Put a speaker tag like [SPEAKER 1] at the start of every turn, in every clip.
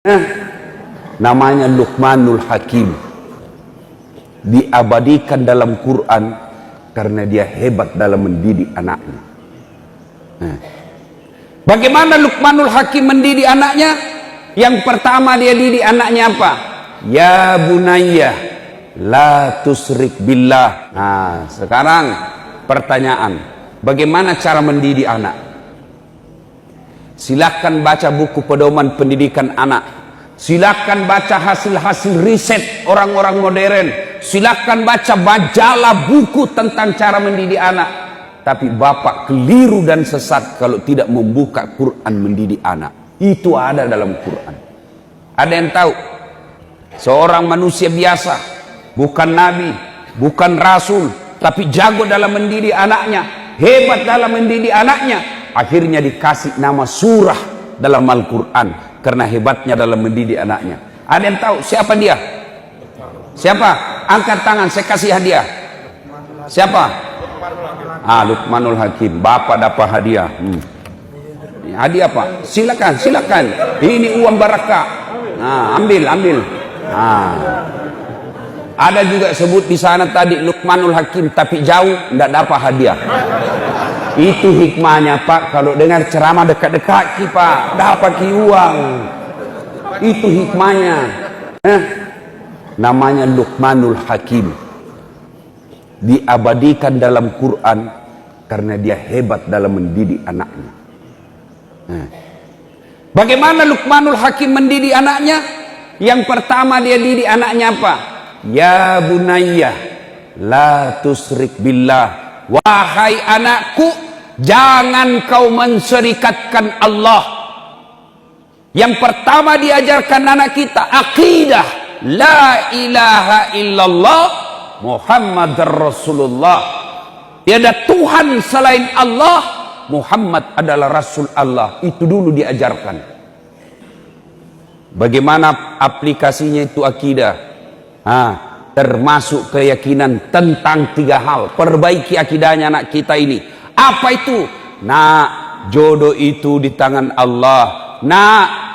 [SPEAKER 1] Nah, namanya Luqmanul Hakim, diabadikan dalam Quran karena dia hebat dalam mendidik anaknya. Nah, bagaimana Luqmanul Hakim mendidik anaknya? Yang pertama dia didik anaknya apa? Ya bunayya la tusrik billah. Nah, sekarang pertanyaan, bagaimana cara mendidik anak? Silakan baca buku pedoman pendidikan anak. Silakan baca hasil-hasil riset orang-orang modern. Silakan baca majalah buku tentang cara mendidik anak. Tapi bapak keliru dan sesat kalau tidak membuka Quran mendidik anak. Itu ada dalam Quran. Ada yang tahu? Seorang manusia biasa, bukan nabi, bukan rasul, tapi jago dalam mendidik anaknya, hebat dalam mendidik anaknya. Akhirnya dikasih nama surah dalam Al-Quran karena hebatnya dalam mendidik anaknya. Ada yang tahu siapa dia? Siapa? Angkat tangan, saya kasih hadiah. Siapa? Luqmanul Hakim. Bapak dapat hadiah. Hadiah apa? Silakan, silakan. Ini uang barakah. Ambil. Ada juga sebut di sana tadi Luqmanul Hakim, tapi jauh, tidak dapat hadiah. Itu hikmahnya Pak, kalau dengar ceramah dekat-dekat Pak, dapat uang. Itu hikmahnya. Namanya Luqmanul Hakim, diabadikan dalam Quran karena dia hebat dalam mendidik anaknya. Bagaimana Luqmanul Hakim mendidik anaknya? Yang pertama dia didik anaknya apa? Ya bunayya la tusrik billah. Wahai anakku, jangan kau menserikatkan Allah. Yang pertama diajarkan anak kita akidah la ilaha illallah Muhammad Rasulullah. Tiada Tuhan selain Allah, Muhammad adalah Rasul Allah. Itu dulu diajarkan. Bagaimana aplikasinya itu akidah? Termasuk keyakinan tentang 3 hal. Perbaiki akidahnya anak kita ini. Apa itu? Jodoh itu di tangan Allah.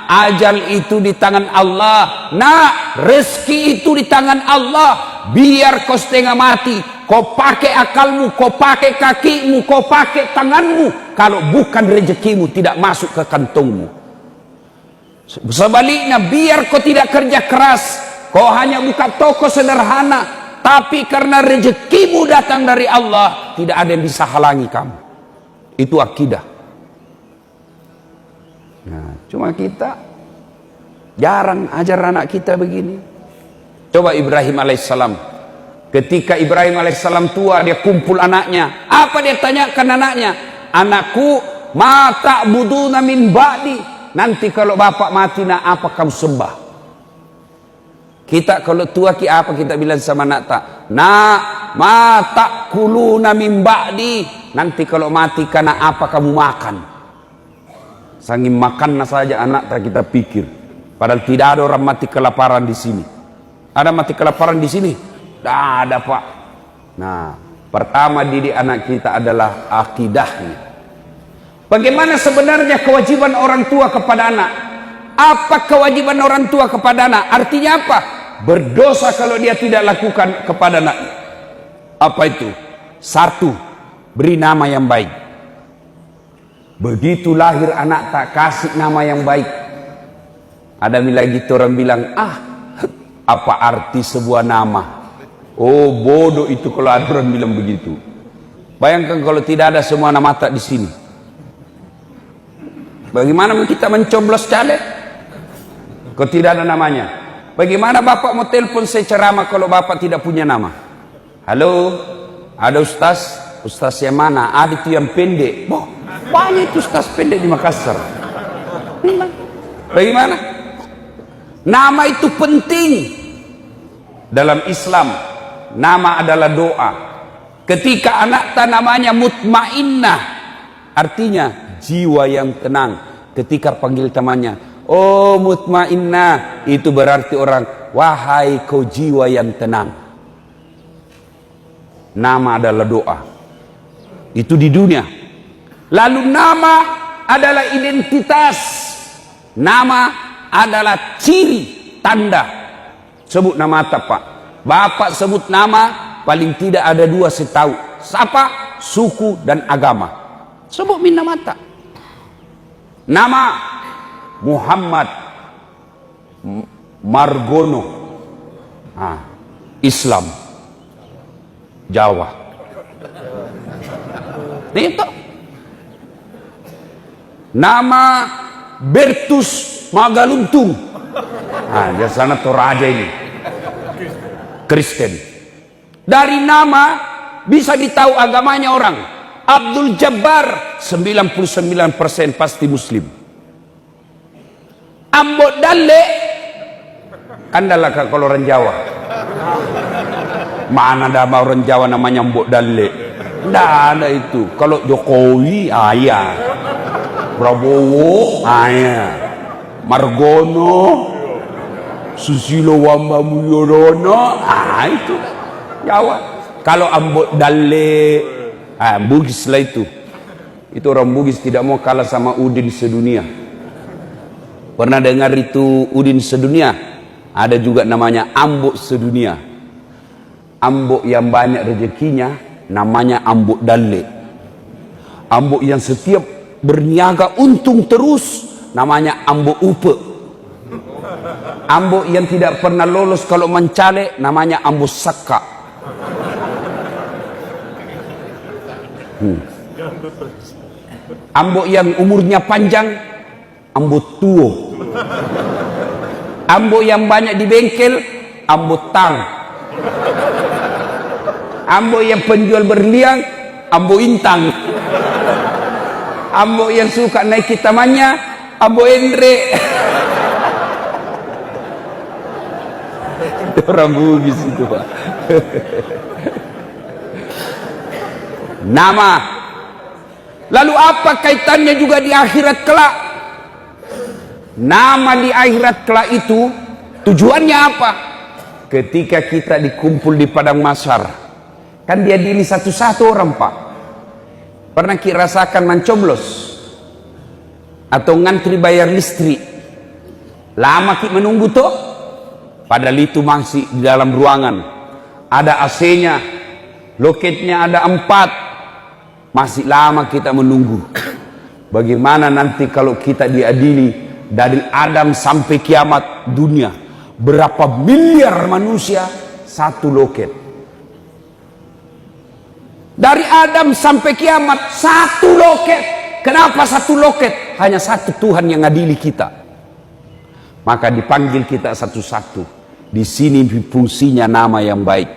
[SPEAKER 1] Ajal itu di tangan Allah. Rezeki itu di tangan Allah. Biar kau setengah mati, kau pakai akalmu, kau pakai kakimu, kau pakai tanganmu. Kalau bukan rezekimu tidak masuk ke kantongmu. Sebaliknya, biar kau tidak kerja keras, kau hanya buka toko sederhana, tapi karena rezekimu datang dari Allah, tidak ada yang bisa halangi kamu. Itu akidah. Cuma kita jarang ajar anak kita begini. Coba Ibrahim alaihissalam. Ketika Ibrahim alaihissalam tua, dia kumpul anaknya. Apa dia tanyakan anaknya? Anakku, ma ta'buduna min ba'di. Nanti kalau bapak mati, apa kamu sembah? Kita kalau tua apa kita bilang sama anak tak? Ma ta'kuluna min ba'di. Nanti kalau mati karena apa kamu makan? Saking makannya saja anak tak kita pikir. Padahal tidak ada orang mati kelaparan di sini. Ada mati kelaparan di sini? Tidak ada Pak. Pertama didik anak kita adalah akidahnya. Bagaimana sebenarnya kewajiban orang tua kepada anak? Apa kewajiban orang tua kepada anak? Artinya apa? Berdosa kalau dia tidak lakukan kepada anaknya. Apa itu? 1, beri nama yang baik. Begitu lahir anak tak kasih nama yang baik. Ada lagi orang bilang, apa arti sebuah nama? Oh bodoh itu kalau ada orang bilang begitu. Bayangkan kalau tidak ada semua nama tak di sini. Bagaimana kita mencoblos caleg? Kalau tidak ada namanya. Bagaimana bapak mau telepon saya ceramah kalau bapak tidak punya nama? Halo, ada ustaz? Ustaz yang mana? Ada itu yang pendek. Banyak itu ustaz pendek di Makassar. Bagaimana? Nama itu penting. Dalam Islam, nama adalah doa. Ketika anak namanya mutmainnah, artinya jiwa yang tenang. Ketika panggil temannya, oh mutmainnah, itu berarti orang, wahai kau jiwa yang tenang. Nama adalah doa. Itu di dunia. Lalu nama adalah identitas. Nama adalah ciri tanda. Sebut nama apa, Pak? Bapak sebut nama, paling tidak ada dua saya tahu. Siapa? Suku dan agama. Sebut min nama tak. Nama Muhammad Margono, Islam, Jawa. Itu. Nama Bertus Magaluntung. Dia sana Toraja ini, Kristen. Dari nama bisa ditahu agamanya orang. Abdul Jabbar 99% pasti Muslim. Ambo Dalle, kandalah kalau orang Jawa. Mana ada orang Jawa namanya Ambo Dalle? Tidak ada itu. Kalau Jokowi, ayah. Prabowo, ayah. Margono, Susilo Wamba Mulyono, itu Jawa. Kalau Ambo Dalle, Bugis lah itu. Itu orang Bugis tidak mau kalah sama Udin sedunia. Pernah dengar itu Udin sedunia? Ada juga namanya Ambo sedunia. Ambo yang banyak rezekinya namanya Ambo Dalle. Ambo yang setiap berniaga untung terus namanya Ambo Upe. Ambo yang tidak pernah lolos kalau mencale namanya Ambo Saka. Ambo yang umurnya panjang Ambo Tuo. Ambo yang banyak di bengkel Ambo Tang. Ambo yang penjual berlian Ambo Intang. Ambo yang suka naik tamannya Ambo Endre. Orang Bugis itu, Pak. Nama. Lalu apa kaitannya juga di akhirat kelak? Nama di akhirat kelak itu tujuannya apa? Ketika kita dikumpul di padang mahsyar, kan diadili satu-satu orang, Pak. Pernah kita rasakan mencoblos atau ngantri bayar listrik? Lama kita menunggu tuh, padahal itu masih di dalam ruangan. Ada AC-nya, loketnya ada 4. Masih lama kita menunggu. Bagaimana nanti kalau kita diadili dari Adam sampai kiamat dunia? Berapa miliar manusia satu loket? Dari Adam sampai kiamat satu loket. Kenapa satu loket? Hanya satu Tuhan yang adili kita. Maka dipanggil kita satu-satu. Di sini fungsinya nama yang baik.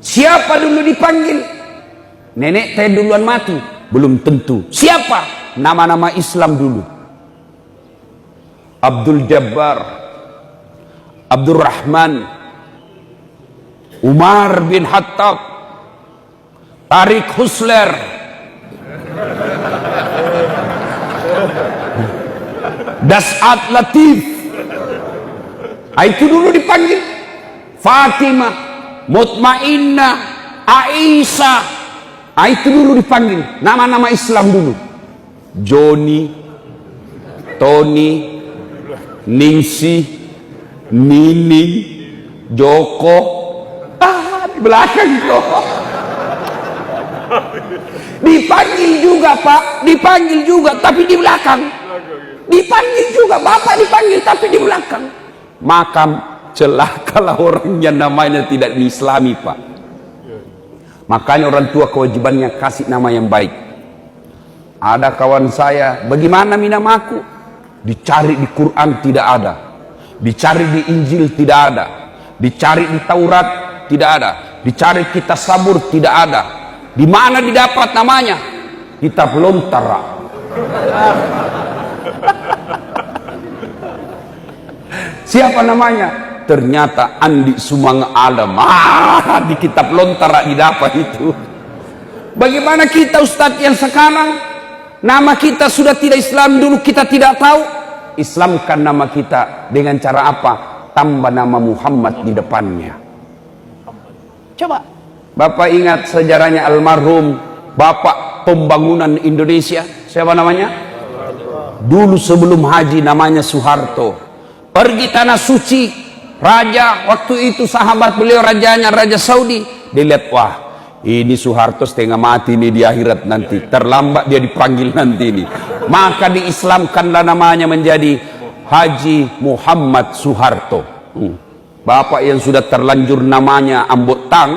[SPEAKER 1] Siapa dulu dipanggil? Nenek teh duluan mati? Belum tentu. Siapa? Nama-nama Islam dulu. Abdul Jabbar, Abdul Rahman, Umar bin Khattab, Tariq Husler, Das'at Latif. Itu dulu dipanggil. Fatimah, Mutmainnah, Aisyah. Itu dulu dipanggil. Nama-nama Islam dulu. Joni, Tony, Ningsi, Nining, Joko. Di belakang kok. Dipanggil juga, Pak. Dipanggil juga, tapi di belakang. Dipanggil juga, Bapak dipanggil, tapi di belakang. Maka celakalah orang yang namanya tidak diislami, Pak. Makanya orang tua kewajibannya kasih nama yang baik. Ada kawan saya, bagaimana namaku? Dicari di Quran tidak ada. Dicari di Injil tidak ada. Dicari di Taurat tidak ada. Dicari kitab Sabur tidak ada. Di mana didapat namanya? Kitab Lontara. Siapa namanya? Ternyata Andi Sumang Alam. Di kitab Lontara didapat itu. Bagaimana kita Ustadz yang sekarang nama kita sudah tidak Islam, dulu kita tidak tahu. Islamkan nama kita dengan cara apa? Tambah nama Muhammad di depannya. Coba Bapak ingat sejarahnya almarhum Bapak Pembangunan Indonesia, siapa namanya? Dulu sebelum haji namanya Soeharto. Pergi tanah suci, raja waktu itu sahabat beliau rajanya Raja Saudi. Dilihat, wah ini Soeharto setengah mati nih di akhirat nanti, terlambat dia dipanggil nanti ini. Maka diislamkanlah namanya menjadi Haji Muhammad Soeharto. Bapak yang sudah terlanjur namanya Ambot Tang,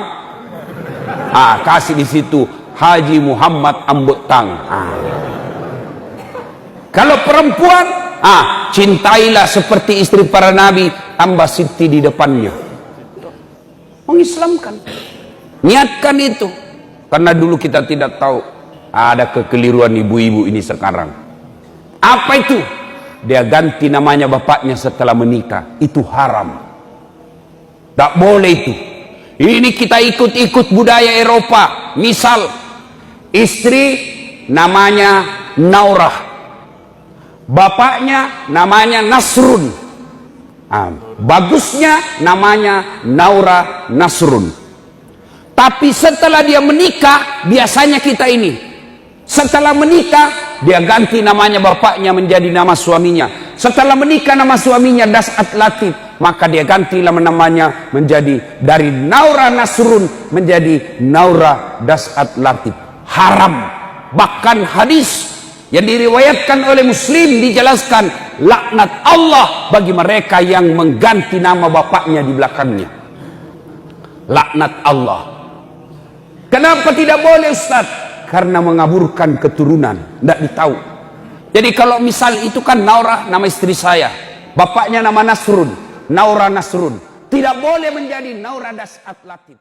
[SPEAKER 1] kasih di situ Haji Muhammad Ambot Tang. Kalau perempuan, cintailah seperti istri para nabi, tambah Siti di depannya. Mengislamkan, niatkan itu. Karena dulu kita tidak tahu ada kekeliruan ibu-ibu ini sekarang. Apa itu? Dia ganti namanya bapaknya setelah menikah. Itu haram. Tak boleh itu. Ini kita ikut-ikut budaya Eropa. Misal, istri namanya Naurah, bapaknya namanya Nasrun. Bagusnya namanya Naura Nasrun. Tapi setelah dia menikah, biasanya kita ini, setelah menikah, dia ganti namanya bapaknya menjadi nama suaminya. Setelah menikah nama suaminya Das'at Latif, maka dia gantilah namanya menjadi dari Naura Nasrun menjadi Naura Das'at Latif. Haram. Bahkan hadis yang diriwayatkan oleh Muslim dijelaskan, laknat Allah bagi mereka yang mengganti nama bapaknya di belakangnya. Laknat Allah. Kenapa tidak boleh, Ustaz? Karena mengaburkan keturunan, tidak ditahu. Jadi kalau misal itu kan Naura nama istri saya, bapaknya nama Nasrun, Naura Nasrun, tidak boleh menjadi Naura Das'at Latif.